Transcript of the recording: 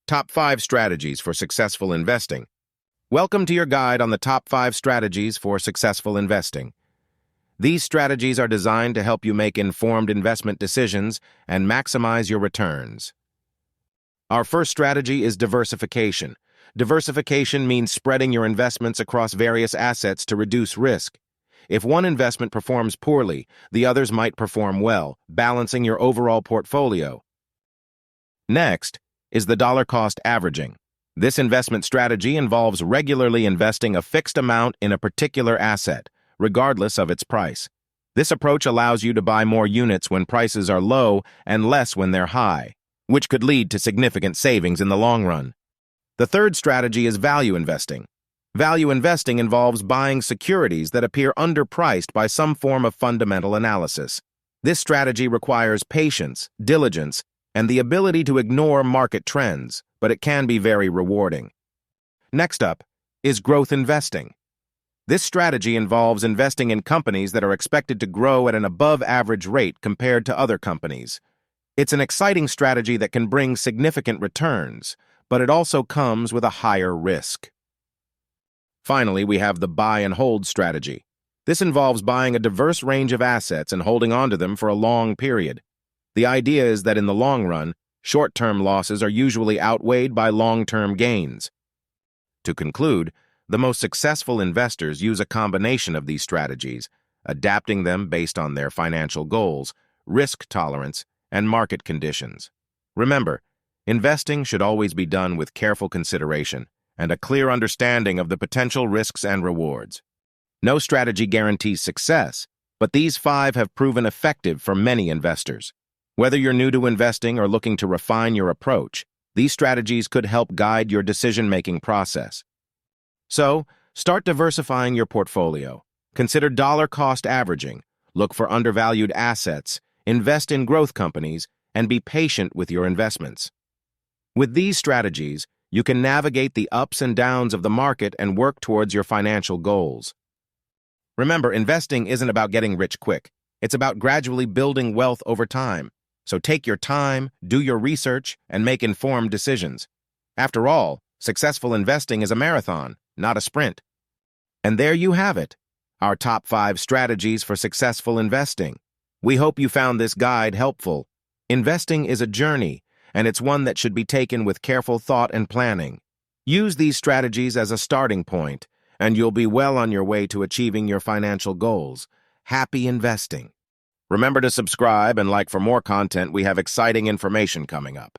Top 5 Strategies for Successful Investing. Welcome to your guide on the top 5 strategies for successful investing. These strategies are designed to help you make informed investment decisions and maximize your returns. Our first strategy is diversification. Diversification means spreading your investments across various assets to reduce risk. If one investment performs poorly, the others might perform well, balancing your overall portfolio. Next is the dollar cost averaging. This investment strategy involves regularly investing a fixed amount in a particular asset, regardless of its price. This approach allows you to buy more units when prices are low and less when they're high, which could lead to significant savings in the long run. The third strategy is value investing. Value investing involves buying securities that appear underpriced by some form of fundamental analysis. This strategy requires patience, diligence, and the ability to ignore market trends, but it can be very rewarding. Next up is growth investing. This strategy involves investing in companies that are expected to grow at an above-average rate compared to other companies. It's an exciting strategy that can bring significant returns, but it also comes with a higher risk. Finally, we have the buy and hold strategy. This involves buying a diverse range of assets and holding onto them for a long period. The idea is that in the long run, short-term losses are usually outweighed by long-term gains. To conclude, the most successful investors use a combination of these strategies, adapting them based on their financial goals, risk tolerance, and market conditions. Remember, investing should always be done with careful consideration and a clear understanding of the potential risks and rewards. No strategy guarantees success, but these 5 have proven effective for many investors. Whether you're new to investing or looking to refine your approach, these strategies could help guide your decision-making process. So, start diversifying your portfolio. Consider dollar cost averaging, look for undervalued assets, invest in growth companies, and be patient with your investments. With these strategies, you can navigate the ups and downs of the market and work towards your financial goals. Remember, investing isn't about getting rich quick. It's about gradually building wealth over time. So take your time, do your research, and make informed decisions. After all, successful investing is a marathon, not a sprint. And there you have it, our top 5 strategies for successful investing. We hope you found this guide helpful. Investing is a journey, and it's one that should be taken with careful thought and planning. Use these strategies as a starting point, and you'll be well on your way to achieving your financial goals. Happy investing! Remember to subscribe and like for more content. We have exciting information coming up.